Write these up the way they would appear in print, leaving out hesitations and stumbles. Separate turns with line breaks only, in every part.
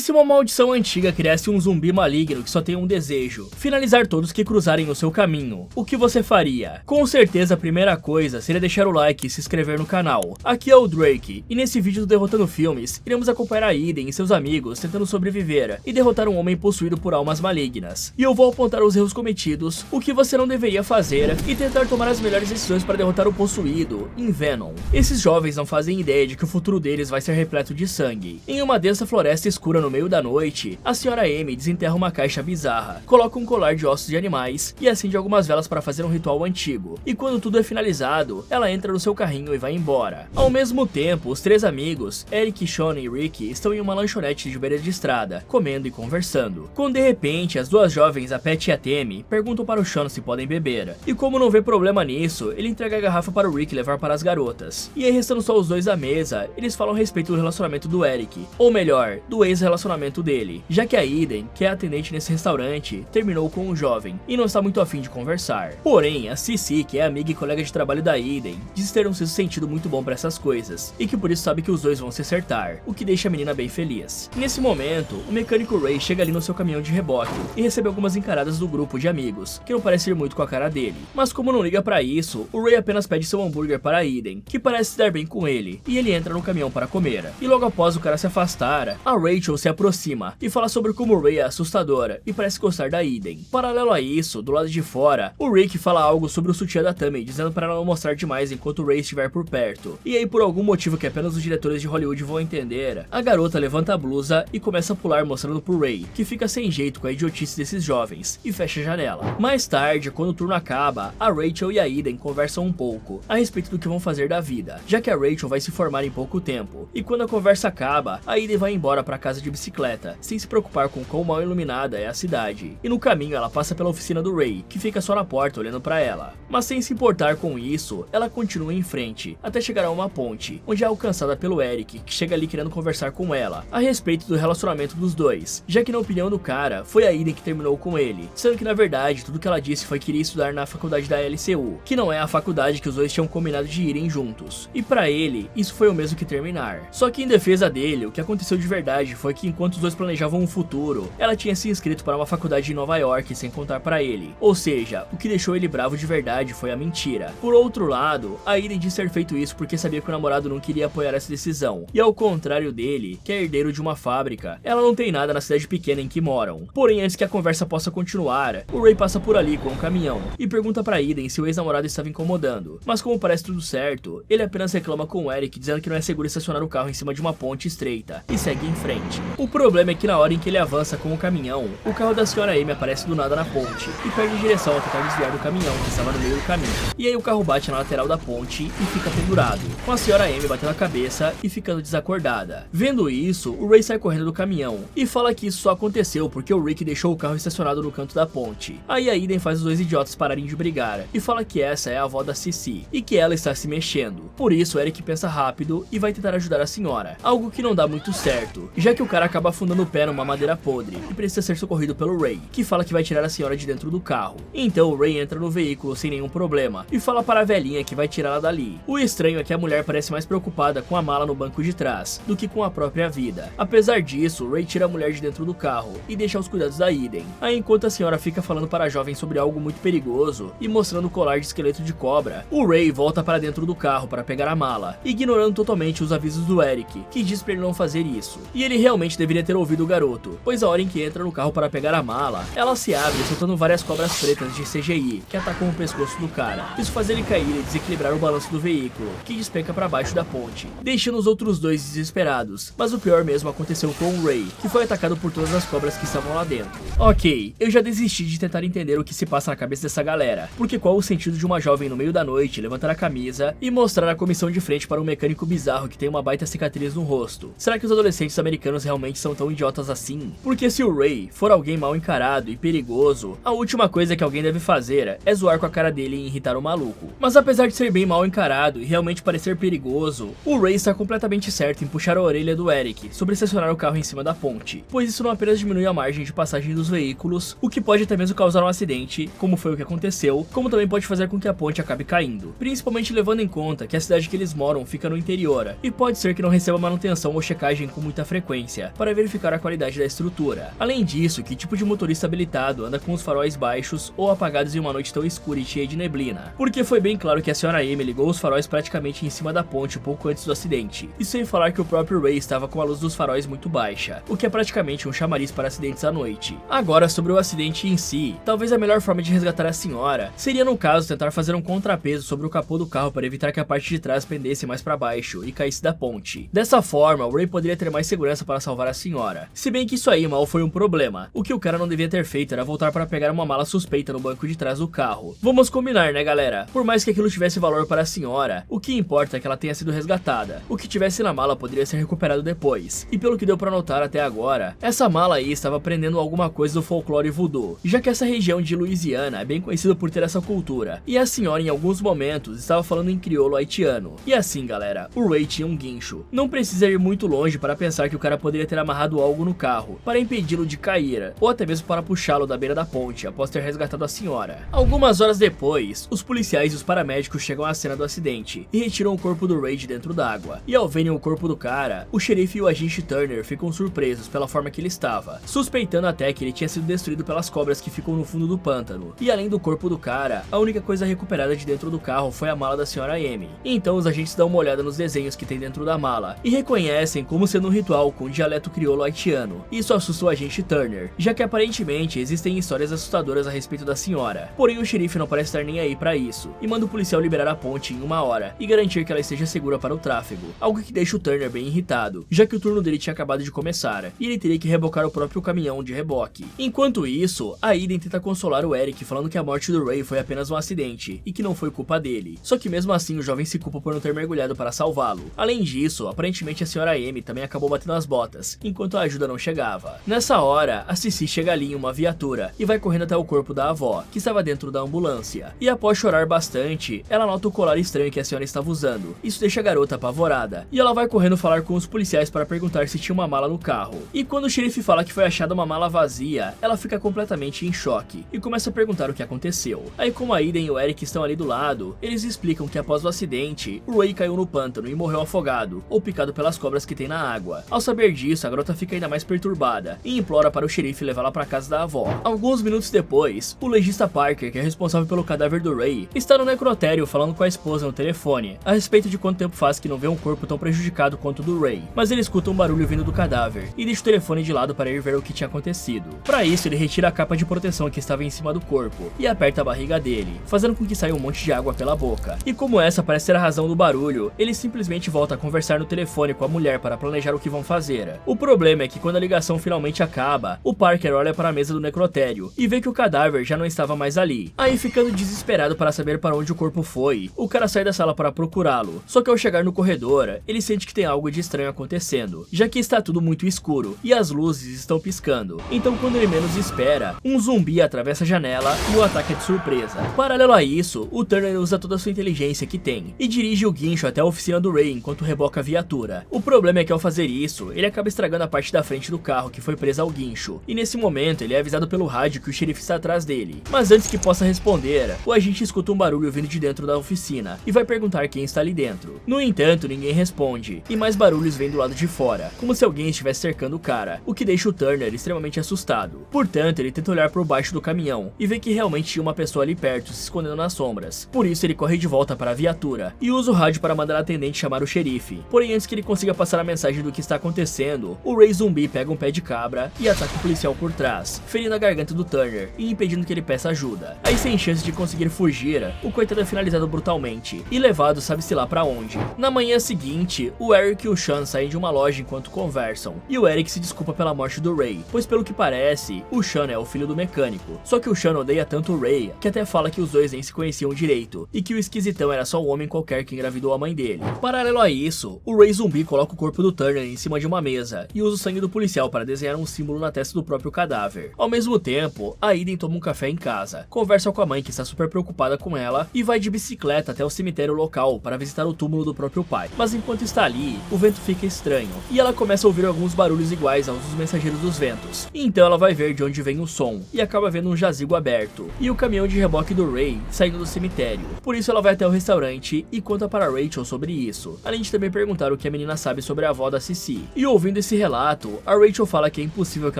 se uma maldição antiga criasse um zumbi maligno que só tem um desejo: finalizar todos que cruzarem o seu caminho, o que você faria? Com certeza a primeira coisa seria deixar o like e se inscrever no canal. Aqui é o Drake, e nesse vídeo do Derrotando Filmes, iremos acompanhar a Aiden e seus amigos tentando sobreviver e derrotar um homem possuído por almas malignas. E eu vou apontar os erros cometidos, o que você não deveria fazer e tentar tomar as melhores decisões para derrotar o possuído em Venom. Esses jovens não fazem ideia de que o futuro deles vai ser repleto de sangue. Em uma densa floresta escura no meio da noite, a Sra. Amy desenterra uma caixa bizarra, coloca um colar de ossos de animais e acende algumas velas para fazer um ritual antigo. E quando tudo é finalizado, ela entra no seu carrinho e vai embora. Ao mesmo tempo, os três amigos, Eric, Sean e Ricky, estão em uma lanchonete de beira de estrada, comendo e conversando. Quando de repente, as duas jovens, a Pat e a Tammy, perguntam para o Sean se podem beber. E como não vê problema nisso, ele entrega a garrafa para o Rick levar para as garotas. E aí, restando só os dois à mesa, eles falam a respeito do relacionamento do Eric, ou melhor, do ex-relacionamento dele, já que a Aiden, que é atendente nesse restaurante, terminou com um jovem e não está muito afim de conversar. Porém, a Cici, que é amiga e colega de trabalho da Aiden, diz ter um sentido muito bom para essas coisas, e que por isso sabe que os dois vão se acertar, o que deixa a menina bem feliz. Nesse momento, o mecânico Ray chega ali no seu caminhão de reboque e recebe algumas encaradas do grupo de amigos, que não parece ir muito com a cara dele. Mas como não liga pra isso, o Ray apenas pede seu hambúrguer para a Aiden, que parece se dar bem com ele, e ele entra no caminhão para comer. E logo após o cara se afastar, a Rachel se aproxima e fala sobre como o Ray é assustadora e parece gostar da Aiden. Paralelo a isso, do lado de fora, o Rick fala algo sobre o sutiã da Tammy, dizendo para ela não mostrar demais enquanto o Ray estiver por perto. E aí, por algum motivo que apenas os diretores de Hollywood vão entender, a garota levanta a blusa e começa a pular mostrando pro Ray, que fica sem jeito com a idiotice desses jovens, e fecha a janela. Mais tarde, quando o turno acaba, a Rachel e a Aiden conversam um pouco a respeito do que vão fazer da vida, já que a Rachel vai se formar em pouco tempo. E quando a conversa acaba, a Aiden vai embora pra casa de bicicleta, sem se preocupar com quão mal iluminada é a cidade. E no caminho ela passa pela oficina do Ray, que fica só na porta olhando pra ela. Mas sem se importar com isso, ela continua em frente, até chegar a uma ponte, onde é alcançada pelo Eric, que chega ali querendo conversar com ela, a respeito do relacionamento dos dois, já que na opinião do cara, foi a Aiden que terminou com ele, sendo que na verdade tudo que ela disse foi que iria estudar na faculdade da LCU, que não é a faculdade que os dois tinham combinado de irem juntos. E pra ele, isso foi o mesmo que terminar. Só que em defesa dele, o que aconteceu de verdade foi que enquanto os dois planejavam um futuro, ela tinha se inscrito para uma faculdade em Nova York sem contar pra ele. Ou seja, o que deixou ele bravo de verdade foi a mentira. Por outro lado, a Aiden disse ter feito isso porque sabia que o namorado não queria apoiar essa decisão. E ao contrário dele, que é herdeiro de uma fábrica, ela não tem nada na cidade pequena em que moram. Porém, antes que a conversa possa continuar, o Ray passa por ali com um caminhão e pergunta pra Aiden se o ex-namorado estava incomodando. Mas como parece tudo certo, ele apenas reclama com o Eric, dizendo que não é seguro estacionar o carro em cima de uma ponte estreita, e segue em frente. O problema é que na hora em que ele avança com o caminhão, o carro da Sra. Amy aparece do nada na ponte e perde direção ao tentar desviar do caminhão que estava no meio do caminho. E aí o carro bate na lateral da ponte e fica pendurado, com a Sra. Amy batendo a cabeça e ficando desacordada. Vendo isso, o Ray sai correndo do caminhão e fala que isso só aconteceu porque o Rick deixou o carro estacionado no canto da ponte. Aí a Aiden faz os dois idiotas pararem de brigar e fala que essa é a avó da Cici e que ela está se mexendo. Por isso, Eric pensa rápido e vai tentar ajudar a senhora, algo que não dá muito certo, já que o cara acaba afundando o pé numa madeira podre e precisa ser socorrido pelo Ray, que fala que vai tirar a senhora de dentro do carro. Então o Ray entra no veículo sem nenhum problema e fala para a velhinha que vai tirá-la dali. O estranho é que a mulher parece mais preocupada com a mala no banco de trás do que com a própria vida. Apesar disso, Ray tira a mulher de dentro do carro e deixa os cuidados da Aiden. Aí enquanto a senhora fica falando para a jovem sobre algo muito perigoso e mostrando o colar de esqueleto de cobra, o Ray volta para dentro do carro para pegar a mala, ignorando totalmente os avisos do Eric, que diz para ele não fazer isso. E ele realmente deveria ter ouvido o garoto, pois a hora em que entra no carro para pegar a mala, ela se abre soltando várias cobras pretas de CGI que atacam o pescoço do cara. Isso faz ele cair e desequilibrar o balanço do veículo, que despenca para baixo da ponte, deixando os outros dois desesperados. Mas o pior mesmo aconteceu com o Ray, que foi atacado por todas as cobras que estavam lá dentro. Ok, eu já desisti de tentar entender o que se passa na cabeça dessa galera, porque qual o sentido de uma jovem no meio da noite levantar a camisa e mostrar a comissão de frente para um mecânico bizarro que tem uma baita cicatriz no rosto? Será que os adolescentes americanos realmente são tão idiotas assim? Porque se o Ray for alguém mal encarado e perigoso, a última coisa que alguém deve fazer é zoar com a cara dele e irritar o maluco. Mas apesar de ser bem mal encarado e realmente parecer perigoso, o Ray está completamente certo em puxar a orelha do Eric sobre estacionar o carro em cima da ponte, pois isso não apenas diminui a margem de passagem dos veículos, o que pode até mesmo causar um acidente, como foi o que aconteceu, como também pode fazer com que a ponte acabe caindo, principalmente levando em conta que a cidade que eles moram fica no interior, e pode ser que não receba manutenção ou checagem com muita frequência. viatura para verificar a qualidade da estrutura. Além disso, que tipo de motorista habilitado anda com os faróis baixos ou apagados em uma noite tão escura e cheia de neblina? Porque foi bem claro que a Sra. Amy ligou os faróis praticamente em cima da ponte pouco antes do acidente, e sem falar que o próprio Ray estava com a luz dos faróis muito baixa, o que é praticamente um chamariz para acidentes à noite. Agora, sobre o acidente em si, talvez a melhor forma de resgatar a senhora seria, no caso, tentar fazer um contrapeso sobre o capô do carro para evitar que a parte de trás pendesse mais para baixo e caísse da ponte. Dessa forma, o Ray poderia ter mais segurança para salvar a senhora. Se bem que isso aí mal foi um problema. O que o cara não devia ter feito era voltar para pegar uma mala suspeita no banco de trás do carro. Vamos combinar, né, galera? Por mais que aquilo tivesse valor para a senhora, o que importa é que ela tenha sido resgatada. O que tivesse na mala poderia ser recuperado depois. E pelo que deu para notar até agora, essa mala aí estava prendendo alguma coisa do folclore voodoo, já que essa região de Louisiana é bem conhecida por ter essa cultura. E a senhora em alguns momentos estava falando em crioulo haitiano. E assim, galera, o Ray tinha um guincho. Não precisa ir muito longe para pensar que o cara poderia ter amarrado algo no carro para impedi-lo de cair, ou até mesmo para puxá-lo da beira da ponte após ter resgatado a senhora. Algumas horas depois, os policiais e os paramédicos chegam à cena do acidente e retiram o corpo do Ray de dentro d'água. E ao verem o corpo do cara, o xerife e o agente Turner ficam surpresos pela forma que ele estava, suspeitando até que ele tinha sido destruído pelas cobras que ficam no fundo do pântano. E além do corpo do cara, a única coisa recuperada de dentro do carro foi a mala da Sra. Amy. Então os agentes dão uma olhada nos desenhos que tem dentro da mala e reconhecem como sendo um ritual com dialeto crioulo haitiano. Isso assusta o agente Turner, já que aparentemente existem histórias assustadoras a respeito da senhora. Porém o xerife não parece estar nem aí pra isso, e manda o policial liberar a ponte em 1 hora e garantir que ela esteja segura para o tráfego, algo que deixa o Turner bem irritado, já que o turno dele tinha acabado de começar, e ele teria que rebocar o próprio caminhão de reboque. Enquanto isso, a Aiden tenta consolar o Eric falando que a morte do Ray foi apenas um acidente, e que não foi culpa dele. Só que mesmo assim o jovem se culpa por não ter mergulhado para salvá-lo. Além disso, aparentemente a Sra. Amy também acabou batendo as botas, enquanto a ajuda não chegava. Nessa hora, a Cici chega ali em uma viatura e vai correndo até o corpo da avó, que estava dentro da ambulância. E após chorar bastante, ela nota o colar estranho que a senhora estava usando. Isso deixa a garota apavorada, e ela vai correndo falar com os policiais para perguntar se tinha uma mala no carro. E quando o xerife fala que foi achada uma mala vazia, ela fica completamente em choque e começa a perguntar o que aconteceu. Aí, como a Aiden e o Eric estão ali do lado, eles explicam que após o acidente, o Ray caiu no pântano e morreu afogado ou picado pelas cobras que tem na água. Ao saber disso, a garota fica ainda mais perturbada e implora para o xerife levá-la para casa da avó. Alguns minutos depois, o legista Parker, que é responsável pelo cadáver do Ray, está no necrotério falando com a esposa no telefone a respeito de quanto tempo faz que não vê um corpo tão prejudicado quanto o do Ray. Mas ele escuta um barulho vindo do cadáver e deixa o telefone de lado para ir ver o que tinha acontecido. Para isso, ele retira a capa de proteção que estava em cima do corpo e aperta a barriga dele, fazendo com que saia um monte de água pela boca. E como essa parece ser a razão do barulho, ele simplesmente volta a conversar no telefone com a mulher para planejar o que vão fazer. O problema é que quando a ligação finalmente acaba, o Parker olha para a mesa do necrotério e vê que o cadáver já não estava mais ali. Aí, ficando desesperado para saber para onde o corpo foi, o cara sai da sala para procurá-lo. Só que ao chegar no corredor, ele sente que tem algo de estranho acontecendo, já que está tudo muito escuro e as luzes estão piscando. Então, quando ele menos espera, um zumbi atravessa a janela e o ataca de surpresa. Paralelo a isso, o Turner usa toda a sua inteligência que tem e dirige o guincho até a oficina do Ray enquanto reboca a viatura. O problema é que ao fazer isso, ele acaba estragando a parte da frente do carro que foi presa ao guincho, e nesse momento ele é avisado pelo rádio que o xerife está atrás dele. Mas antes que possa responder, o agente escuta um barulho vindo de dentro da oficina e vai perguntar quem está ali dentro. No entanto, ninguém responde, e mais barulhos vêm do lado de fora, como se alguém estivesse cercando o cara, o que deixa o Turner extremamente assustado. Portanto, ele tenta olhar por baixo do caminhão e vê que realmente tinha uma pessoa ali perto, se escondendo nas sombras. Por isso ele corre de volta para a viatura e usa o rádio para mandar a atendente chamar o xerife. Porém, antes que ele consiga passar a mensagem do que está acontecendo, o Ray zumbi pega um pé de cabra e ataca o policial por trás, ferindo a garganta do Turner e impedindo que ele peça ajuda. Aí, sem chance de conseguir fugir, o coitado é finalizado brutalmente e levado sabe-se lá pra onde. Na manhã seguinte, o Eric e o Sean saem de uma loja enquanto conversam, e o Eric se desculpa pela morte do Ray, pois pelo que parece, o Sean é o filho do mecânico. Só que o Sean odeia tanto o Ray, que até fala que os dois nem se conheciam direito, e que o esquisitão era só um homem qualquer que engravidou a mãe dele. Paralelo a isso, o Ray zumbi coloca o corpo do Turner em cima de uma mesa, e usa o sangue do policial para desenhar um símbolo na testa do próprio cadáver. Ao mesmo tempo, a Aiden toma um café em casa, conversa com a mãe que está super preocupada com ela, e vai de bicicleta até o cemitério local para visitar o túmulo do próprio pai. Mas enquanto está ali, o vento fica estranho, e ela começa a ouvir alguns barulhos iguais aos dos mensageiros dos ventos. Então ela vai ver de onde vem o som, e acaba vendo um jazigo aberto, e o caminhão de reboque do Ray saindo do cemitério. Por isso ela vai até o restaurante e conta para Rachel sobre isso, além de também perguntar o que a menina sabe sobre a avó da Cici. E ouvindo esse relato, a Rachel fala que é impossível que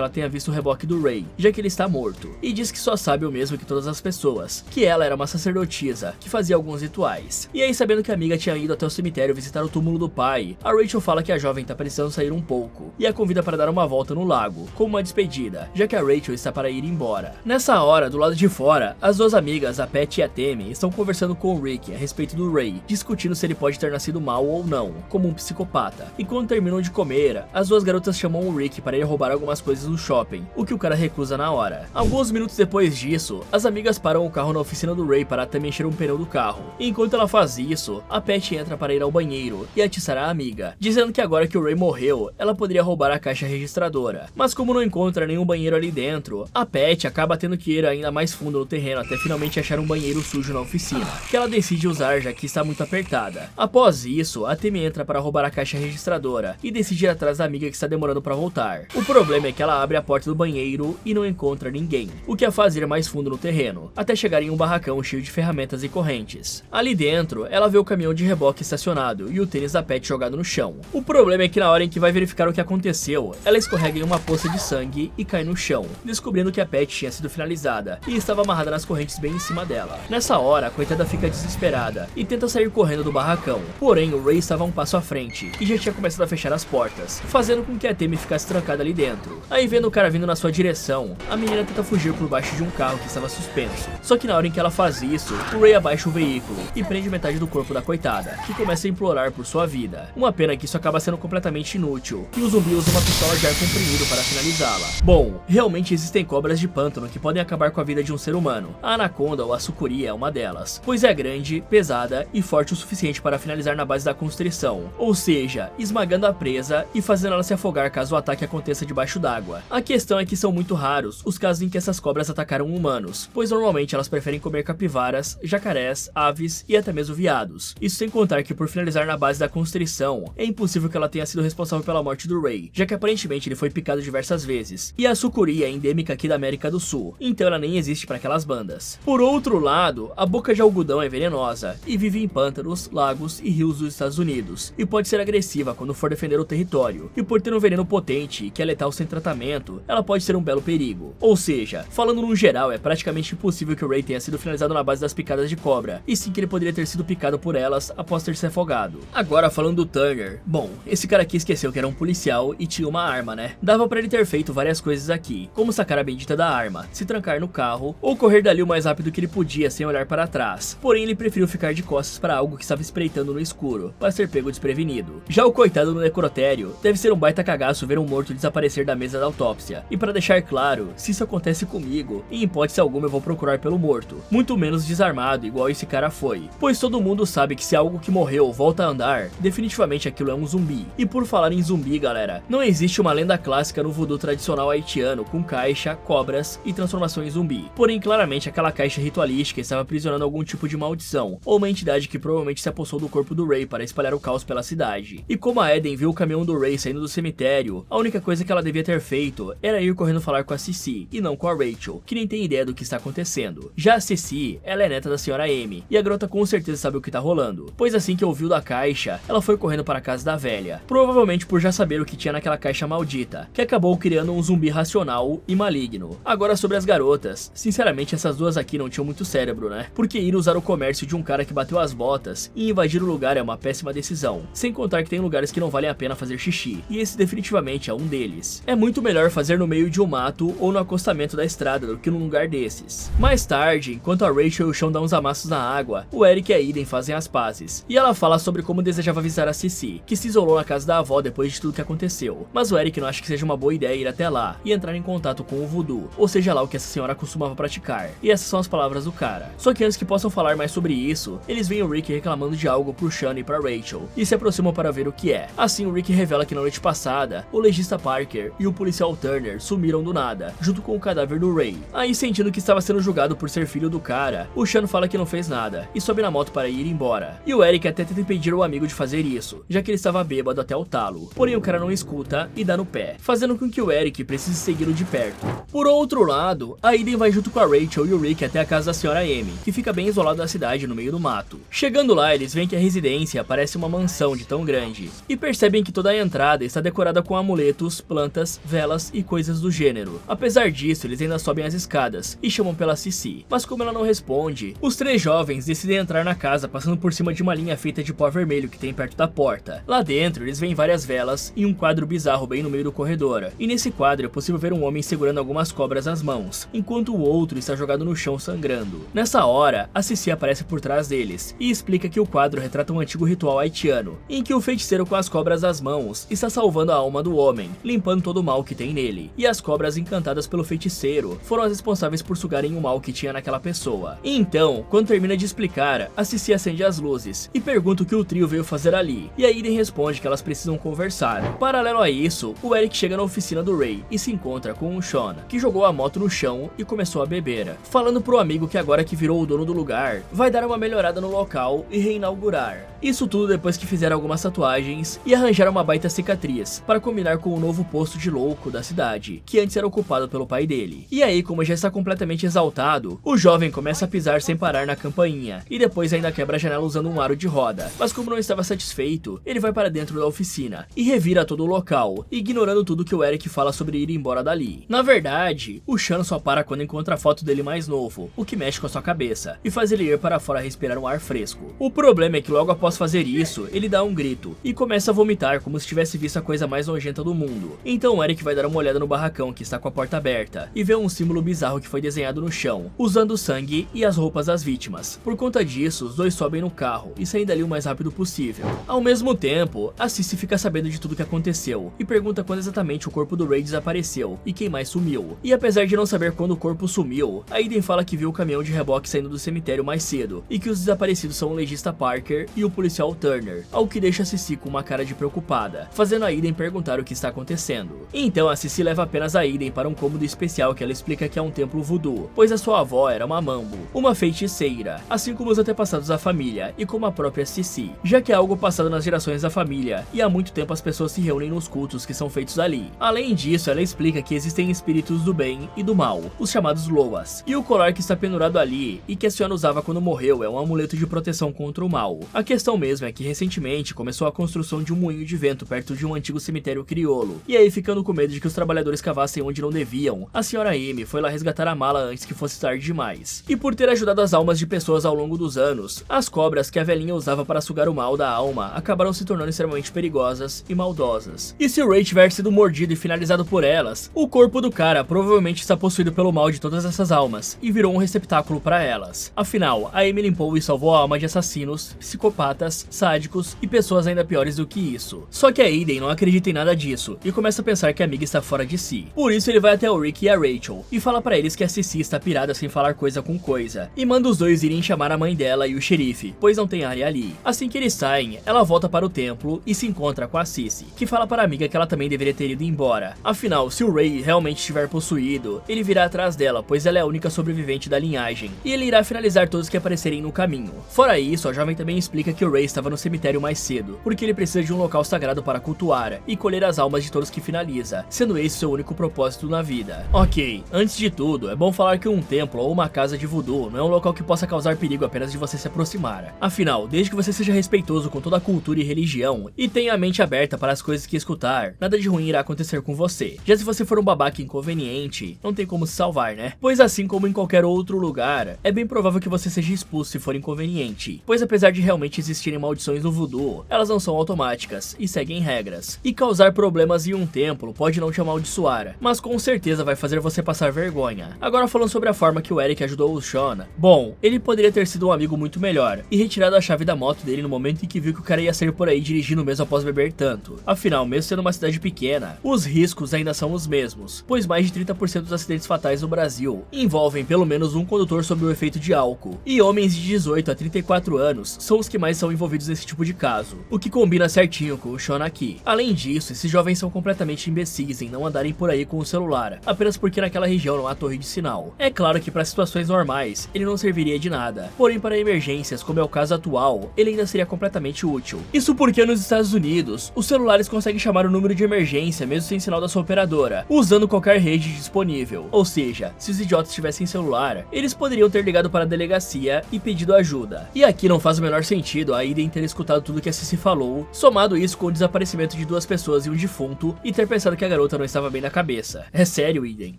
ela tenha visto o reboque do Ray, já que ele está morto, e diz que só sabe o mesmo que todas as pessoas, que ela era uma sacerdotisa, que fazia alguns rituais. E aí, sabendo que a amiga tinha ido até o cemitério visitar o túmulo do pai, a Rachel fala que a jovem tá precisando sair um pouco, e a convida para dar uma volta no lago, como uma despedida, já que a Rachel está para ir embora. Nessa hora, do lado de fora, as duas amigas, a Pat e a Tammy, estão conversando com o Rick a respeito do Ray, discutindo se ele pode ter nascido mal ou não, como um psicopata. E quando terminam de comer, as duas garotas chamam o Rick para ir roubar algumas coisas no shopping, o que o cara recusa na hora. Alguns minutos depois disso, as amigas param o carro na oficina do Ray para também encher um pneu do carro. E enquanto ela faz isso, a Pat entra para ir ao banheiro e atiçar a amiga, dizendo que agora que o Ray morreu, ela poderia roubar a caixa registradora. Mas como não encontra nenhum banheiro ali dentro, a Pat acaba tendo que ir ainda mais fundo no terreno até finalmente achar um banheiro sujo na oficina, que ela decide usar já que está muito apertada. Após isso, a Tammy entra para roubar a caixa registradora e decide ir atrás da amiga que está demorando para voltar. O problema é que ela abre a porta do banheiro e não encontra ninguém, o que a faz ir mais fundo no terreno, até chegar em um barracão cheio de ferramentas e correntes. Ali dentro, ela vê o caminhão de reboque estacionado e o tênis da Pat jogado no chão. O problema é que na hora em que vai verificar o que aconteceu, ela escorrega em uma poça de sangue e cai no chão, descobrindo que a Pat tinha sido finalizada e estava amarrada nas correntes bem em cima dela. Nessa hora, a coitada fica desesperada e tenta sair correndo do barracão, porém o Ray estava um passo à frente e já tinha começado a fechar as portas, fazendo com que a Tammy ficasse trancada ali dentro. Aí, vendo o cara vindo na sua direção, a menina tenta fugir por baixo de um carro que estava suspenso. Só que na hora em que ela faz isso, o Ray abaixa o veículo e prende metade do corpo da coitada, que começa a implorar por sua vida. Uma pena que isso acaba sendo completamente inútil, e o zumbi usa uma pistola de ar comprimido para finalizá-la. Bom, realmente existem cobras de pântano que podem acabar com a vida de um ser humano. A anaconda ou a sucuri é uma delas, pois é grande, pesada e forte o suficiente para finalizar na base da constrição, ou seja, esmagando a presa e fazendo ela se afogar caso o ataque aconteça debaixo d'água. A questão é que são muito raros os casos em que essas cobras atacaram humanos, pois normalmente elas preferem comer capivaras, jacarés, aves e até mesmo veados. Isso sem contar que por finalizar na base da constrição, é impossível que ela tenha sido responsável pela morte do Ray, já que aparentemente ele foi picado diversas vezes. E a sucuri é endêmica aqui da América do Sul, então ela nem existe para aquelas bandas. Por outro lado, a boca de algodão é venenosa e vive em pântanos, lagos e rios dos Estados Unidos, e pode ser agressiva quando for defender o território, e por ter um veneno potente que é letal sem tratamento, ela pode ser um belo perigo. Ou seja, falando num geral, é praticamente impossível que o Ray tenha sido finalizado na base das picadas de cobra, e sim que ele poderia ter sido picado por elas após ter se afogado. Agora falando do Turner, bom, esse cara aqui esqueceu que era um policial e tinha uma arma, né? Dava pra ele ter feito várias coisas aqui, como sacar a bendita da arma, se trancar no carro, ou correr dali o mais rápido que ele podia sem olhar para trás. Porém, ele preferiu ficar de costas para algo que estava espreitando no escuro, para ser pego desprevenido. Já o coitado no necrotério, deve ser um baita cagaço ver um morto desaparecer da mesa da autópsia. E para deixar claro, se isso acontece comigo, em hipótese alguma eu vou procurar pelo morto, muito menos desarmado igual esse cara foi, pois todo mundo sabe que se algo que morreu volta a andar, definitivamente aquilo é um zumbi. E por falar em zumbi, galera, não existe uma lenda clássica no voodoo tradicional haitiano com caixa, cobras e transformação em zumbi. Porém, claramente aquela caixa ritualística estava aprisionando algum tipo de maldição, ou uma entidade que provavelmente se apossou do corpo do Ray para espalhar o caos pela cidade. E como a Eden viu o caminhão do Ray saindo do cemitério, a única coisa que ela devia ter feito era ir correndo falar com a Cici, e não com a Rachel, que nem tem ideia do que está acontecendo. Já a Cici, ela é neta da senhora Amy, e a garota com certeza sabe o que tá rolando, pois assim que ouviu da caixa, ela foi correndo para a casa da velha, provavelmente por já saber o que tinha naquela caixa maldita, que acabou criando um zumbi racional e maligno. Agora sobre as garotas, sinceramente essas duas aqui não tinham muito cérebro, né? Porque ir usar o comércio de um cara que bateu as botas e invadir o lugar é uma péssima decisão, sem contar que tem lugares que não valem a pena fazer xixi, e esse definitivamente é um deles. É muito melhor fazer no meio de um mato ou no acostamento da estrada do que num lugar desses. Mais tarde, enquanto a Rachel e o Chão dão uns amassos na água, o Eric e a Eden fazem as pazes, e ela fala sobre como desejava avisar a Cici, que se isolou na casa da avó depois de tudo que aconteceu, mas o Eric não acha que seja uma boa ideia ir até lá e entrar em contato com o voodoo, ou seja lá o que essa senhora costumava praticar, e essas são as palavras do cara. Só que antes que possam falar mais sobre isso, eles veem o Rick reclamando de algo pro Sean e pra Rachel, e se aproximam para ver o que é. Assim o Rick revela que na noite passada, o legista Parker e o policial Turner sumiram do nada, junto com o cadáver do Ray. Aí, sentindo que estava sendo julgado por ser filho do cara, o Sean fala que não fez nada, e sobe na moto para ir embora. E o Eric até tenta impedir o amigo de fazer isso, já que ele estava bêbado até o talo. Porém o cara não escuta e dá no pé, fazendo com que o Eric precise segui-lo de perto. Por outro lado, a Eden vai junto com a Rachel e o Rick até a casa da senhora Amy, que fica bem isolada da cidade no meio do mato. Chegando lá, eles veem que a residência parece uma mansão de tão grande, e percebem que toda a entrada fachada está decorada com amuletos, plantas, velas e coisas do gênero. Apesar disso, eles ainda sobem as escadas e chamam pela Cici, mas como ela não responde, os três jovens decidem entrar na casa passando por cima de uma linha feita de pó vermelho que tem perto da porta. Lá dentro, eles veem várias velas e um quadro bizarro bem no meio do corredor, e nesse quadro é possível ver um homem segurando algumas cobras nas mãos, enquanto o outro está jogado no chão sangrando. Nessa hora, a Cici aparece por trás deles e explica que o quadro retrata um antigo ritual haitiano, em que o feiticeiro com as cobras nas mãos está salvando a alma do homem, limpando todo o mal que tem nele, e as cobras encantadas pelo feiticeiro foram as responsáveis por sugarem o mal que tinha naquela pessoa. E então, quando termina de explicar, a Cici acende as luzes e pergunta o que o trio veio fazer ali, e a Aiden responde que elas precisam conversar. Paralelo a isso, o Eric chega na oficina do Ray e se encontra com o Sean, que jogou a moto no chão e começou a beber, falando pro amigo que agora que virou o dono do lugar, vai dar uma melhorada no local e reinaugurar. Isso tudo depois que fizeram algumas tatuagens e arranjaram uma baita cicatriz, para combinar com o novo posto de louco da cidade, que antes era ocupado pelo pai dele. E aí, como já está completamente exaltado, o jovem começa a pisar sem parar na campainha, e depois ainda quebra a janela usando um aro de roda. Mas como não estava satisfeito, ele vai para dentro da oficina, e revira todo o local, ignorando tudo que o Eric fala sobre ir embora dali. Na verdade, o Sean só para quando encontra a foto dele mais novo, o que mexe com a sua cabeça, e faz ele ir para fora respirar um ar fresco. O problema é que logo após fazer isso, ele dá um grito, e começa a vomitar como se tivesse visto a coisa mais nojenta do mundo. Então o Eric vai dar uma olhada no barracão que está com a porta aberta, e vê um símbolo bizarro que foi desenhado no chão, usando o sangue e as roupas das vítimas. Por conta disso, os dois sobem no carro, e saem dali o mais rápido possível. Ao mesmo tempo, a Cici fica sabendo de tudo que aconteceu, e pergunta quando exatamente o corpo do Ray desapareceu, e quem mais sumiu. E apesar de não saber quando o corpo sumiu, a Aiden fala que viu o caminhão de reboque saindo do cemitério mais cedo, e que os desaparecidos são o legista Parker e o policial Turner, ao que deixa a Cici com uma cara de preocupada, fazendo a Aiden perguntar o que está acontecendo. Então a Cici leva apenas a Aiden para um cômodo especial que ela explica que é um templo voodoo, pois a sua avó era uma mambo, uma feiticeira, assim como os antepassados da família e como a própria Cici, já que é algo passado nas gerações da família, e há muito tempo as pessoas se reúnem nos cultos que são feitos ali. Além disso, ela explica que existem espíritos do bem e do mal, os chamados Loas, e o colar que está pendurado ali e que a senhora usava quando morreu é um amuleto de proteção contra o mal. A questão mesmo é que recentemente começou a construção de um moinho de vento perto de um antigo cemitério crioulo, e aí ficando com medo de que os trabalhadores cavassem onde não deviam, a senhora Amy foi lá resgatar a mala antes que fosse tarde demais. E por ter ajudado as almas de pessoas ao longo dos anos, as cobras que a velhinha usava para sugar o mal da alma acabaram se tornando extremamente perigosas e maldosas. E se o Ray tiver sido mordido e finalizado por elas, o corpo do cara provavelmente está possuído pelo mal de todas essas almas e virou um receptáculo para elas. Afinal, a Amy limpou e salvou a alma de assassinos, psicopatas, sádicos e pessoas ainda piores do que isso. Só que a Aiden não acredita em nada disso e começa a pensar que a amiga está fora de si. Por isso ele vai até o Rick e a Rachel e fala para eles que a Cici está pirada sem falar coisa com coisa, e manda os dois irem chamar a mãe dela e o xerife, pois não tem área ali. Assim que eles saem, ela volta para o templo e se encontra com a Cici, que fala para a amiga que ela também deveria ter ido embora. Afinal, se o Ray realmente estiver possuído, ele virá atrás dela, pois ela é a única sobrevivente da linhagem, e ele irá finalizar todos que aparecerem no caminho. Fora isso, a jovem também explica que o Ray estava no cemitério mais cedo, porque ele precisa de um local sagrado para cultuar e colher as almas de todos que finaliza, sendo esse seu único propósito na vida. Ok, antes de tudo, é bom falar que um templo ou uma casa de voodoo não é um local que possa causar perigo apenas de você se aproximar. Afinal, desde que você seja respeitoso com toda a cultura e religião e tenha a mente aberta para as coisas que escutar, nada de ruim irá acontecer com você. Já se você for um babaca inconveniente, não tem como se salvar, né? Pois assim como em qualquer outro lugar, é bem provável que você seja expulso se for inconveniente, pois apesar de realmente existirem maldições no voodoo, elas não são automáticas e seguem regras. E causar problemas em um templo pode não te amaldiçoar, mas com certeza vai fazer você passar vergonha. Agora falando sobre a forma que o Eric ajudou o Sean, bom, ele poderia ter sido um amigo muito melhor e retirado a chave da moto dele no momento em que viu que o cara ia sair por aí dirigindo mesmo após beber tanto. Afinal, mesmo sendo uma cidade pequena, os riscos ainda são os mesmos, pois mais de 30% dos acidentes fatais no Brasil envolvem pelo menos um condutor sob o efeito de álcool, e homens de 18 a 34 anos são os que mais são envolvidos nesse tipo de caso, o que combina certinho com o Sean aqui. Além disso, esses jovens são completamente imbecis em não andarem por aí com o celular, apenas porque naquela região não há torre de sinal. É claro que para situações normais, ele não serviria de nada, porém para emergências, como é o caso atual, ele ainda seria completamente útil. Isso porque nos Estados Unidos, os celulares conseguem chamar o número de emergência mesmo sem sinal da sua operadora, usando qualquer rede disponível. Ou seja, se os idiotas tivessem celular, eles poderiam ter ligado para a delegacia e pedido ajuda. E aqui não faz o menor sentido a Aiden ter escutado tudo que a Cici falou, somado isso com o desaparecimento envolvimento de duas pessoas e um defunto e ter pensado que a garota não estava bem na cabeça. É sério, Eden.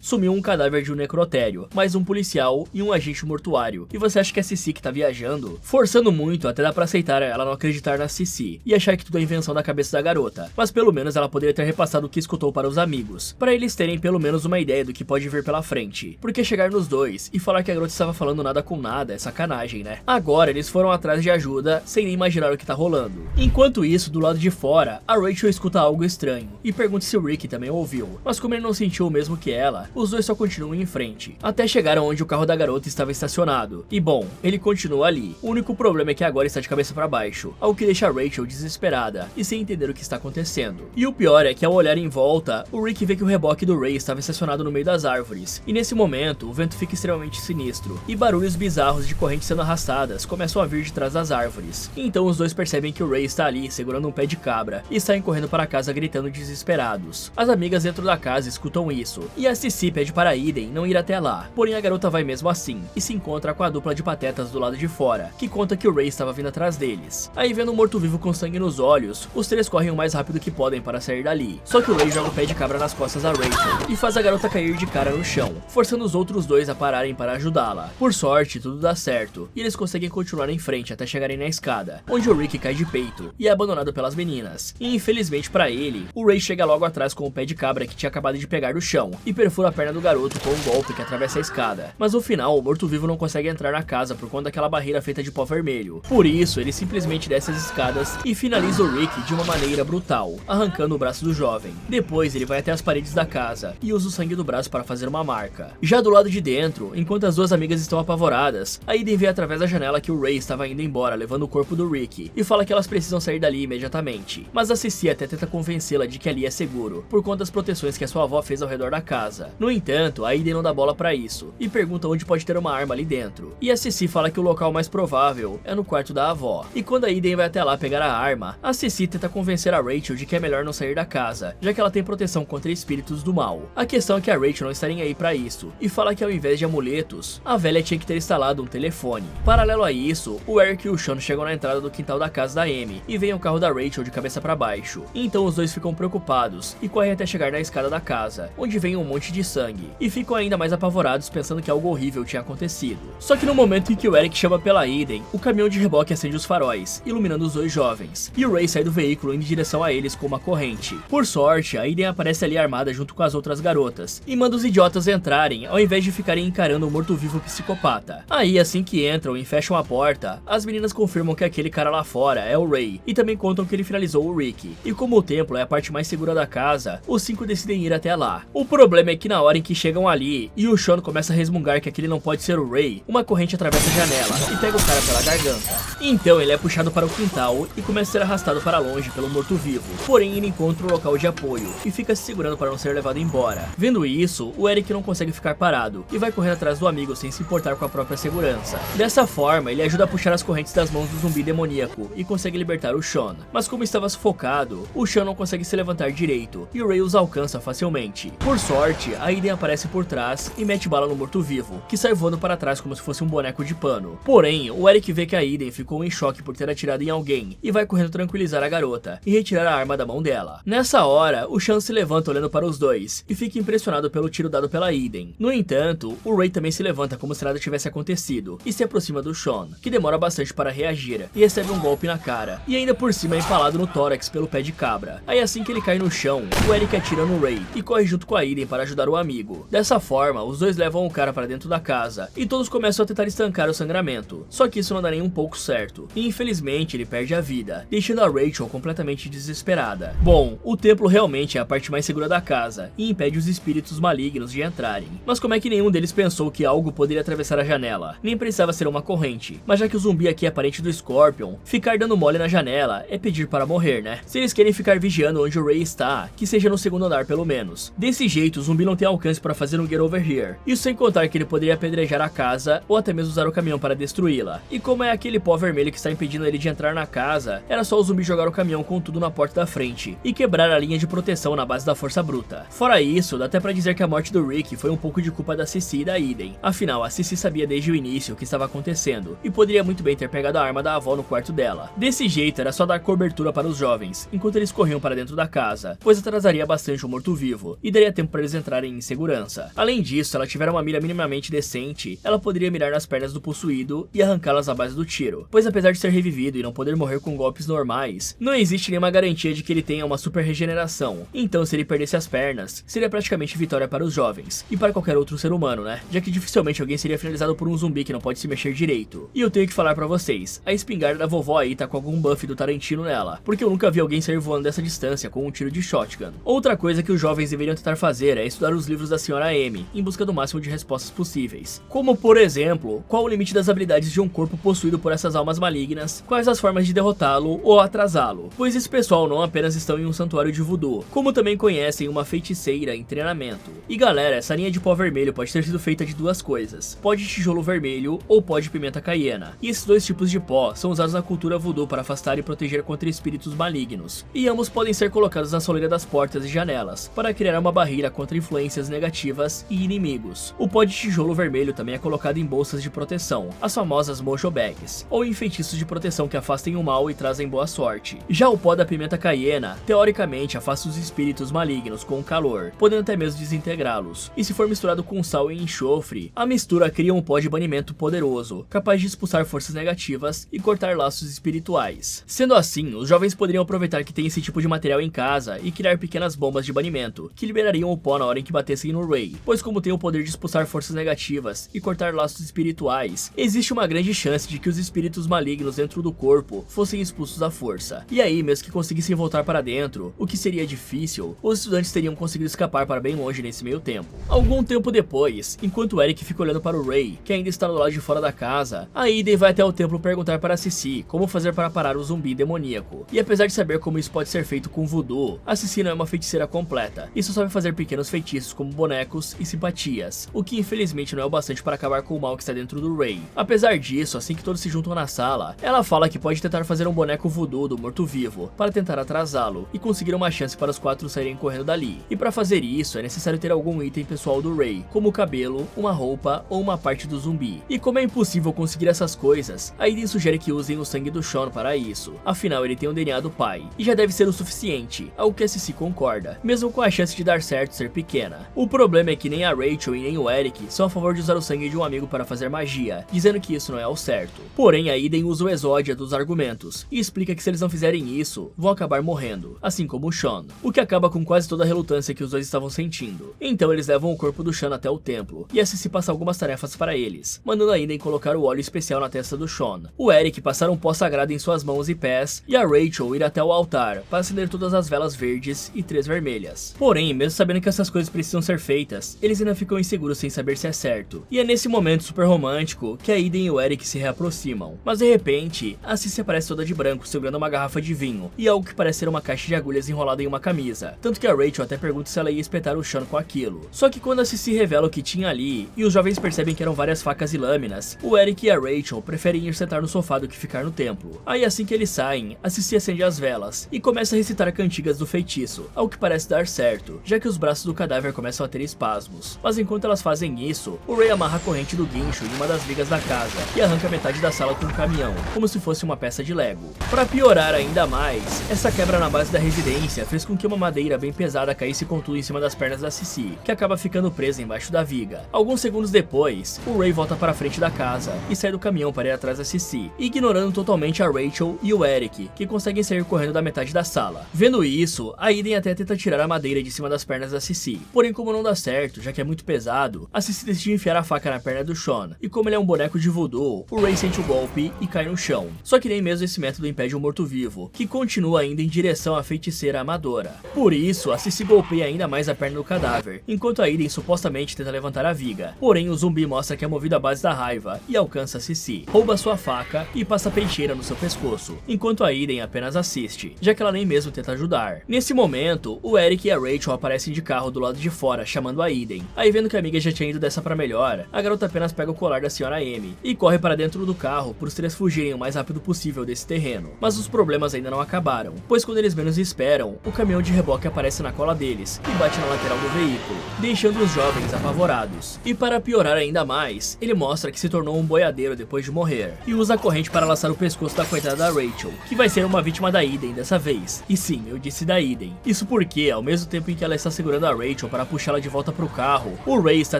Sumiu um cadáver de um necrotério, mais um policial e um agente mortuário. E você acha que é a Cici que tá viajando? Forçando muito, até dá pra aceitar ela não acreditar na Cici e achar que tudo é invenção da cabeça da garota. Mas pelo menos ela poderia ter repassado o que escutou para os amigos, para eles terem pelo menos uma ideia do que pode vir pela frente. Porque chegar nos dois e falar que a garota estava falando nada com nada é sacanagem, né? Agora eles foram atrás de ajuda sem nem imaginar o que tá rolando. Enquanto isso, do lado de fora, a Rachel escuta algo estranho e pergunta se o Rick também ouviu. Mas como ele não sentiu o mesmo que ela, os dois só continuam em frente, até chegar onde o carro da garota estava estacionado. E bom, ele continua ali. O único problema é que agora está de cabeça para baixo, algo que deixa a Rachel desesperada e sem entender o que está acontecendo. E o pior é que ao olhar em volta, o Rick vê que o reboque do Ray estava estacionado no meio das árvores. E nesse momento, o vento fica extremamente sinistro e barulhos bizarros de correntes sendo arrastadas começam a vir de trás das árvores. Então os dois percebem que o Ray está ali segurando um pé de cabra e saem correndo para casa gritando desesperados. As amigas dentro da casa escutam isso e a Cici pede para Eden não ir até lá, porém a garota vai mesmo assim e se encontra com a dupla de patetas do lado de fora, que conta que o Ray estava vindo atrás deles. Aí vendo um morto-vivo com sangue nos olhos, os três correm o mais rápido que podem para sair dali. Só que o Ray joga o pé de cabra nas costas da Rachel e faz a garota cair de cara no chão, forçando os outros dois a pararem para ajudá-la. Por sorte, tudo dá certo e eles conseguem continuar em frente até chegarem na escada, onde o Rick cai de peito e é abandonado pelas meninas. E infelizmente para ele, o Ray chega logo atrás com o pé de cabra que tinha acabado de pegar do chão e perfura a perna do garoto com um golpe que atravessa a escada. Mas no final, o morto-vivo não consegue entrar na casa por conta daquela barreira feita de pó vermelho. Por isso, ele simplesmente desce as escadas e finaliza o Rick de uma maneira brutal, arrancando o braço do jovem. Depois, ele vai até as paredes da casa e usa o sangue do braço para fazer uma marca. Já do lado de dentro, enquanto as duas amigas estão apavoradas, a Eden vê através da janela que o Ray estava indo embora, levando o corpo do Rick, e fala que elas precisam sair dali imediatamente. Mas a Cici até tenta convencê-la de que ali é seguro, por conta das proteções que a sua avó fez ao redor da casa. No entanto, a Eden não dá bola pra isso, e pergunta onde pode ter uma arma ali dentro. E a Cici fala que o local mais provável é no quarto da avó. E quando a Eden vai até lá pegar a arma, a Cici tenta convencer a Rachel de que é melhor não sair da casa, já que ela tem proteção contra espíritos do mal. A questão é que a Rachel não está nem aí pra isso, e fala que ao invés de amuletos, a velha tinha que ter instalado um telefone. Paralelo a isso, o Eric e o Sean chegam na entrada do quintal da casa da Amy, e veem o carro da Rachel de cabeça pra baixo. Então os dois ficam preocupados, e correm até chegar na escada da casa, onde vem um monte de sangue, e ficam ainda mais apavorados pensando que algo horrível tinha acontecido. Só que no momento em que o Eric chama pela Eden, o caminhão de reboque acende os faróis, iluminando os dois jovens, e o Ray sai do veículo indo em direção a eles com uma corrente. Por sorte, a Eden aparece ali armada junto com as outras garotas, e manda os idiotas entrarem ao invés de ficarem encarando um morto-vivo psicopata. Aí, assim que entram e fecham a porta, as meninas confirmam que aquele cara lá fora é o Ray, e também contam que ele finalizou o Rick. E como o templo é a parte mais segura da casa, os cinco decidem ir até lá. O problema é que na hora em que chegam ali, e o Sean começa a resmungar que aquele não pode ser o Ray, uma corrente atravessa a janela e pega o cara pela garganta. Então ele é puxado para o quintal e começa a ser arrastado para longe pelo morto-vivo. Porém ele encontra um local de apoio e fica se segurando para não ser levado embora. Vendo isso, o Eric não consegue ficar parado e vai correndo atrás do amigo sem se importar com a própria segurança. Dessa forma, ele ajuda a puxar as correntes das mãos do zumbi demoníaco e consegue libertar o Sean. Mas como estava sufocado, o Sean não consegue se levantar direito e o Ray os alcança facilmente. Por sorte, a Eden aparece por trás e mete bala no morto-vivo, que sai voando para trás como se fosse um boneco de pano. Porém, o Eric vê que a Eden ficou em choque por ter atirado em alguém e vai correndo tranquilizar a garota e retirar a arma da mão dela. Nessa hora, o Sean se levanta olhando para os dois e fica impressionado pelo tiro dado pela Eden. No entanto, o Ray também se levanta como se nada tivesse acontecido e se aproxima do Sean, que demora bastante para reagir e recebe um golpe na cara e ainda por cima é empalado no tórax pelo pé de cabra. Aí assim que ele cai no chão, o Eric atira no Ray e corre junto com a Eden para ajudar o amigo. Dessa forma, os dois levam o cara para dentro da casa e todos começam a tentar estancar o sangramento, só que isso não dá nem um pouco certo e infelizmente ele perde a vida, deixando a Rachel completamente desesperada. Bom, o templo realmente é a parte mais segura da casa e impede os espíritos malignos de entrarem, mas como é que nenhum deles pensou que algo poderia atravessar a janela? Nem precisava ser uma corrente, mas já que o zumbi aqui é parente do Scorpion, ficar dando mole na janela é pedir para morrer, né? Se eles querem ficar vigiando onde o Ray está, que seja no segundo andar pelo menos. Desse jeito, o zumbi não tem alcance para fazer um get over here, isso sem contar que ele poderia apedrejar a casa ou até mesmo usar o caminhão para destruí-la. E como é aquele pó vermelho que está impedindo ele de entrar na casa, era só o zumbi jogar o caminhão com tudo na porta da frente e quebrar a linha de proteção na base da força bruta. Fora isso, dá até pra dizer que a morte do Rick foi um pouco de culpa da Cici e da Eden. Afinal, a Cici sabia desde o início o que estava acontecendo e poderia muito bem ter pegado a arma da avó no quarto dela. Desse jeito, era só dar cobertura para os jovens, enquanto enquanto eles corriam para dentro da casa, pois atrasaria bastante o morto-vivo e daria tempo para eles entrarem em segurança. Além disso, se ela tiver uma mira minimamente decente, ela poderia mirar nas pernas do possuído e arrancá-las à base do tiro, pois apesar de ser revivido e não poder morrer com golpes normais, não existe nenhuma garantia de que ele tenha uma super regeneração. Então, se ele perdesse as pernas, seria praticamente vitória para os jovens e para qualquer outro ser humano, né? Já que dificilmente alguém seria finalizado por um zumbi que não pode se mexer direito. E eu tenho que falar pra vocês, a espingarda da vovó aí tá com algum buff do Tarantino nela, porque eu nunca vi alguém sair voando dessa distância com um tiro de shotgun. Outra coisa que os jovens deveriam tentar fazer é estudar os livros da Sra. M, em busca do máximo de respostas possíveis. Como, por exemplo, qual o limite das habilidades de um corpo possuído por essas almas malignas, quais as formas de derrotá-lo ou atrasá-lo, pois esse pessoal não apenas estão em um santuário de voodoo, como também conhecem uma feiticeira em treinamento. E galera, essa linha de pó vermelho pode ter sido feita de duas coisas, pó de tijolo vermelho ou pó de pimenta caiena, e esses dois tipos de pó são usados na cultura voodoo para afastar e proteger contra espíritos malignos, e ambos podem ser colocados na soleira das portas e janelas, para criar uma barreira contra influências negativas e inimigos. O pó de tijolo vermelho também é colocado em bolsas de proteção, as famosas mojo bags, ou em feitiços de proteção que afastem o mal e trazem boa sorte. Já o pó da pimenta caiena, teoricamente afasta os espíritos malignos com o calor, podendo até mesmo desintegrá-los, e se for misturado com sal e enxofre, a mistura cria um pó de banimento poderoso, capaz de expulsar forças negativas e cortar laços espirituais. Sendo assim, os jovens poderiam aproveitar que tem esse tipo de material em casa e criar pequenas bombas de banimento, que liberariam o pó na hora em que batessem no Ray, pois como tem o poder de expulsar forças negativas e cortar laços espirituais, existe uma grande chance de que os espíritos malignos dentro do corpo fossem expulsos à força. E aí, mesmo que conseguissem voltar para dentro, o que seria difícil, os estudantes teriam conseguido escapar para bem longe nesse meio tempo. Algum tempo depois, enquanto Eric fica olhando para o Ray, que ainda está do lado de fora da casa, a Aiden vai até o templo perguntar para Cici como fazer para parar o zumbi demoníaco. E apesar de saber como isso pode ser feito com voodoo, a Cici não é uma feiticeira completa, e só sabe fazer pequenos feitiços como bonecos e simpatias, o que infelizmente não é o bastante para acabar com o mal que está dentro do Ray. Apesar disso, assim que todos se juntam na sala, ela fala que pode tentar fazer um boneco voodoo do morto-vivo para tentar atrasá-lo e conseguir uma chance para os quatro saírem correndo dali. E para fazer isso, é necessário ter algum item pessoal do Ray, como o cabelo, uma roupa ou uma parte do zumbi. E como é impossível conseguir essas coisas, a Aiden sugere que usem o sangue do Sean para isso, afinal ele tem o DNA do pai, e já deve ser o suficiente, ao que a Cici concorda, mesmo com a chance de dar certo ser pequena. O problema é que nem a Rachel e nem o Eric são a favor de usar o sangue de um amigo para fazer magia, dizendo que isso não é o certo. Porém, a Aiden usa o exódia dos argumentos, e explica que se eles não fizerem isso, vão acabar morrendo, assim como o Sean, o que acaba com quase toda a relutância que os dois estavam sentindo. Então eles levam o corpo do Sean até o templo, e a Cici passa algumas tarefas para eles, mandando a Aiden colocar o óleo especial na testa do Sean, o Eric passar um pó sagrado em suas mãos e pés, e a Rachel ir até o altar para acender todas as velas verdes e 3 vermelhas. Porém, mesmo sabendo que essas coisas precisam ser feitas, eles ainda ficam inseguros sem saber se é certo, e é nesse momento super romântico que a Aiden e o Eric se reaproximam. Mas de repente, a Cici aparece toda de branco segurando uma garrafa de vinho, e algo que parece ser uma caixa de agulhas enrolada em uma camisa, tanto que a Rachel até pergunta se ela ia espetar o Sean com aquilo. Só que quando a Cici revela o que tinha ali, e os jovens percebem que eram várias facas e lâminas, o Eric e a Rachel preferem ir sentar no sofá do que ficar no templo. Aí assim que eles saem, a Cici acende as velas, e começa a recitar cantigas do feitiço, ao que parece dar certo, já que os braços do cadáver começam a ter espasmos. Mas enquanto elas fazem isso, o Ray amarra a corrente do guincho em uma das vigas da casa, e arranca metade da sala com um caminhão, como se fosse uma peça de Lego. Para piorar ainda mais, essa quebra na base da residência fez com que uma madeira bem pesada caísse com tudo em cima das pernas da Cici, que acaba ficando presa embaixo da viga. Alguns segundos depois, o Ray volta para a frente da casa e sai do caminhão para ir atrás da Cici, ignorando totalmente a Rachel e o Eric, que conseguem sair correndo da metade da sala. Vendo isso, a Aiden até tenta tirar a madeira de cima das pernas da Cici, porém como não dá certo, já que é muito pesado, a Cici decide enfiar a faca na perna do Sean, e como ele é um boneco de voodoo, o Ray sente o golpe e cai no chão. Só que nem mesmo esse método impede o morto-vivo, que continua ainda em direção à feiticeira amadora. Por isso, a Cici golpeia ainda mais a perna do cadáver, enquanto a Aiden supostamente tenta levantar a viga. Porém, o zumbi mostra que é movido à base da raiva e alcança a Cici, rouba sua faca e passa a peixeira no seu pescoço, enquanto a Aiden apenas assiste, já que ela nem mesmo tenta ajudar. Nesse momento, o Eric e a Rachel aparecem de carro do lado de fora, chamando a Aiden. Aí vendo que a amiga já tinha ido dessa pra melhor, a garota apenas pega o colar da Sra. M e corre para dentro do carro por os três fugirem o mais rápido possível desse terreno. Mas os problemas ainda não acabaram, pois quando eles menos esperam, o caminhão de reboque aparece na cola deles e bate na lateral do veículo, deixando os jovens apavorados. E para piorar ainda mais, ele mostra que se tornou um boiadeiro depois de morrer, e usa a corrente para laçar o pescoço da coitada da Rachel, que vai ser uma vítima da Aiden dessa dessa vez. E sim, eu disse da Aiden. Isso porque, ao mesmo tempo em que ela está segurando a Rachel para puxá-la de volta pro carro, o Ray está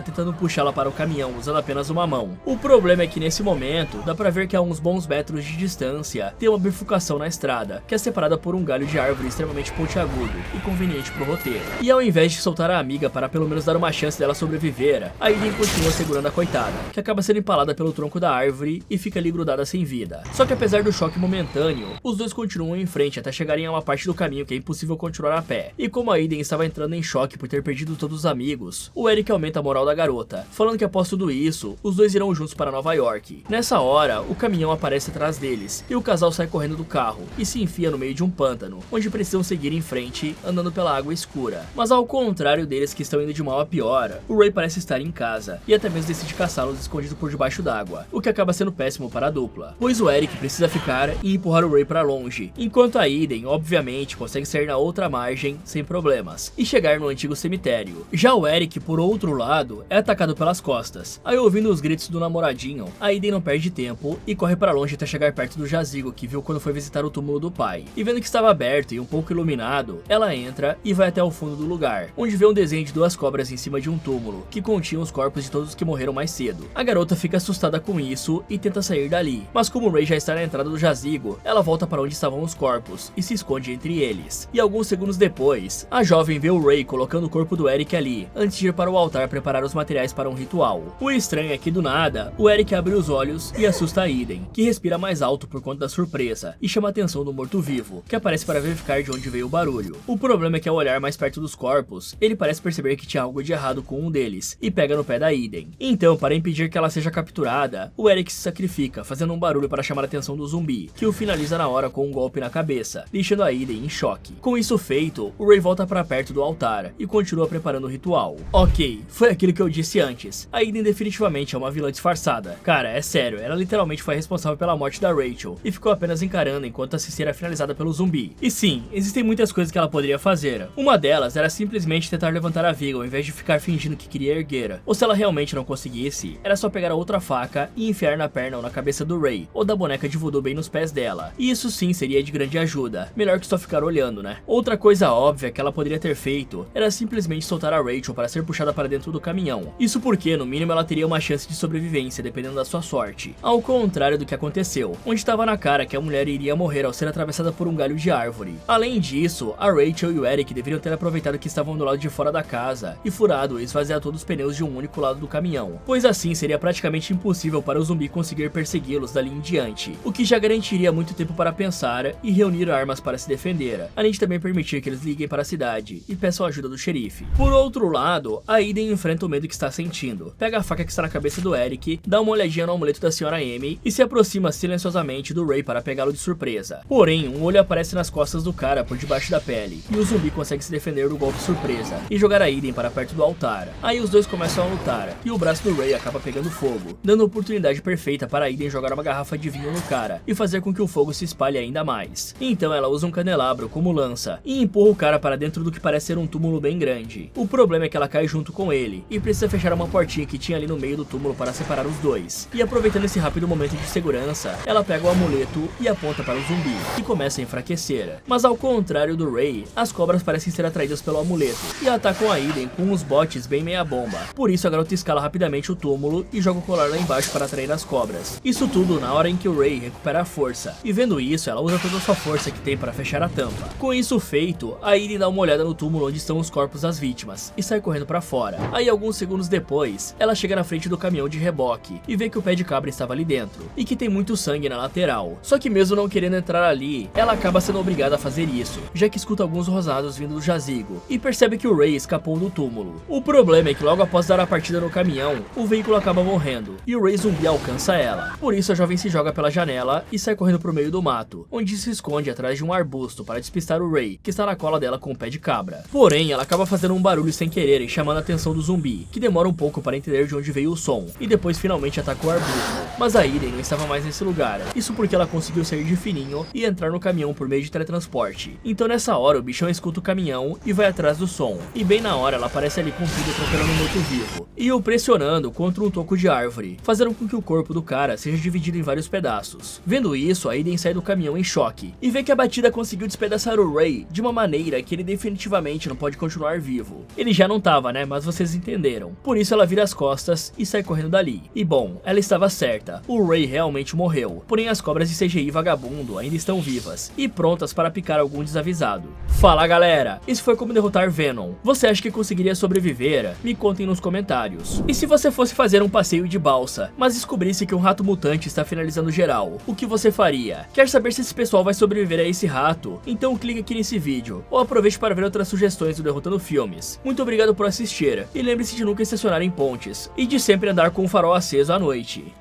tentando puxá-la para o caminhão usando apenas uma mão. O problema é que nesse momento, dá pra ver que a uns bons metros de distância, tem uma bifurcação na estrada, que é separada por um galho de árvore extremamente pontiagudo e conveniente pro roteiro. E ao invés de soltar a amiga para pelo menos dar uma chance dela sobreviver, a Aiden continua segurando a coitada, que acaba sendo empalada pelo tronco da árvore e fica ali grudada sem vida. Só que apesar do choque momentâneo, os dois continuam em frente até chegarem a uma parte do caminho que é impossível continuar a pé. E como a Aiden estava entrando em choque por ter perdido todos os amigos, o Eric aumenta a moral da garota, falando que após tudo isso, os dois irão juntos para Nova York. Nessa hora, o caminhão aparece atrás deles, e o casal sai correndo do carro e se enfia no meio de um pântano, onde precisam seguir em frente, andando pela água escura. Mas ao contrário deles que estão indo de mal a pior, o Ray parece estar em casa, e até mesmo decide caçá-los escondido por debaixo d'água, o que acaba sendo péssimo para a dupla, pois o Eric precisa ficar e empurrar o Ray para longe, enquanto a Aiden, obviamente, consegue sair na outra margem sem problemas, e chegar no antigo cemitério. Já o Eric, por outro lado, é atacado pelas costas. Aí, ouvindo os gritos do namoradinho, a Aiden não perde tempo e corre para longe até chegar perto do jazigo que viu quando foi visitar o túmulo do pai. E vendo que estava aberto e um pouco iluminado, ela entra e vai até o fundo do lugar, onde vê um desenho de duas cobras em cima de um túmulo, que continha os corpos de todos os que morreram mais cedo. A garota fica assustada com isso e tenta sair dali, mas como o Ray já está na entrada do jazigo, ela volta para onde estavam os corpos e se esconde entre eles. E alguns segundos depois, a jovem vê o Ray colocando o corpo do Eric ali, antes de ir para o altar preparar os materiais para um ritual. O estranho é que do nada, o Eric abre os olhos e assusta a Aiden, que respira mais alto por conta da surpresa e chama a atenção do morto-vivo, que aparece para verificar de onde veio o barulho. O problema é que ao olhar mais perto dos corpos, ele parece perceber que tinha algo de errado com um deles e pega no pé da Aiden. Então, para impedir que ela seja capturada, o Eric se sacrifica, fazendo um barulho para chamar a atenção do zumbi, que o finaliza na hora com um golpe na cabeça, deixando a Aiden em choque. Com isso feito, o Ray volta para perto do altar e continua preparando o ritual. Ok, foi aquilo que eu disse antes. A Aiden definitivamente é uma vilã disfarçada. Cara, é sério, ela literalmente foi responsável pela morte da Rachel e ficou apenas encarando enquanto a Cici era finalizada pelo zumbi. E sim, existem muitas coisas que ela poderia fazer. Uma delas era simplesmente tentar levantar a viga ao invés de ficar fingindo que queria erguer. Ou se ela realmente não conseguisse, era só pegar a outra faca e enfiar na perna ou na cabeça do Ray, ou da boneca de voodoo bem nos pés dela. E isso sim seria de grande ajuda, melhor que só ficar olhando, né? Outra coisa óbvia que ela poderia ter feito era simplesmente soltar a Rachel para ser puxada para dentro do caminhão. Isso porque, no mínimo, ela teria uma chance de sobrevivência dependendo da sua sorte. Ao contrário do que aconteceu, onde estava na cara que a mulher iria morrer ao ser atravessada por um galho de árvore. Além disso, a Rachel e o Eric deveriam ter aproveitado que estavam do lado de fora da casa e furado e esvaziado todos os pneus de um único lado do caminhão, pois assim seria praticamente impossível para o zumbi conseguir persegui-los dali em diante, o que já garantiria muito tempo para pensar e reunir armas para se defender, além de também permitir que eles liguem para a cidade e peçam a ajuda do xerife. Por outro lado, a Aiden enfrenta o medo que está sentindo, pega a faca que está na cabeça do Eric, dá uma olhadinha no amuleto da senhora Amy e se aproxima silenciosamente do Ray para pegá-lo de surpresa. Porém, um olho aparece nas costas do cara por debaixo da pele, e o zumbi consegue se defender do golpe surpresa e jogar a Aiden para perto do altar. Aí os dois começam a lutar, e o braço do Ray acaba pegando fogo, dando a oportunidade perfeita para a Aiden jogar uma garrafa de vinho no cara e fazer com que o fogo se espalhe ainda mais. Então ela usa um candelabro como lança e empurra o cara para dentro do que parece ser um túmulo bem grande. O problema é que ela cai junto com ele e precisa fechar uma portinha que tinha ali no meio do túmulo para separar os dois. E aproveitando esse rápido momento de segurança, ela pega o amuleto e aponta para o zumbi, que começa a enfraquecer. Mas ao contrário do Ray, as cobras parecem ser atraídas pelo amuleto e atacam a Aiden com uns botes bem meia bomba. Por isso a garota escala rapidamente o túmulo e joga o colar lá embaixo para atrair as cobras. Isso tudo na hora em que o Ray recupera a força. E vendo isso, ela usa toda a sua força que tem para fechar a tampa. Com isso feito, a Aiden dá uma olhada no túmulo onde estão os corpos das vítimas e sai correndo para fora. Aí alguns segundos depois, ela chega na frente do caminhão de reboque e vê que o pé de cabra estava ali dentro e que tem muito sangue na lateral. Só que mesmo não querendo entrar ali, ela acaba sendo obrigada a fazer isso, já que escuta alguns rosados vindo do jazigo e percebe que o Ray escapou do túmulo. O problema é que logo após dar a partida no caminhão, o veículo acaba morrendo e o Ray zumbi alcança ela. Por isso a jovem se joga pela janela e sai correndo pro meio do mato, onde se esconde atrás de um arbusto para despistar o Ray, que está na cola dela com o pé de cabra. Porém, ela acaba fazendo um barulho sem querer e chamando a atenção do zumbi, que demora um pouco para entender de onde veio o som, e depois finalmente ataca o arbusto. Mas a Aiden não estava mais nesse lugar, isso porque ela conseguiu sair de fininho e entrar no caminhão por meio de teletransporte. Então nessa hora o bichão escuta o caminhão e vai atrás do som, e bem na hora ela aparece ali com tudo atropelando um morto-vivo, e o pressionando contra um toco de árvore, fazendo com que o corpo do cara seja dividido em vários pedaços. Vendo isso, a Aiden sai do caminhão em choque, e vê que a batida conseguiu despedaçar o Ray de uma maneira que ele definitivamente não pode continuar vivo. Ele já não tava, né, mas vocês entenderam. Por isso ela vira as costas e sai correndo dali. E bom, ela estava certa, o Ray realmente morreu, porém as cobras de CGI vagabundo ainda estão vivas e prontas para picar algum desavisado. Fala galera, isso foi como derrotar Venom. Você acha que conseguiria sobreviver? Me contem nos comentários. E se você fosse fazer um passeio de balsa, mas descobrisse que um rato mutante está finalizando geral, o que você faria? Quer saber se esse pessoal vai sobreviver a esse rato? Então clique aqui nesse vídeo, ou aproveite para ver outras sugestões do Derrotando Filmes. Muito obrigado por assistir, e lembre-se de nunca estacionar em pontes, e de sempre andar com o farol aceso à noite.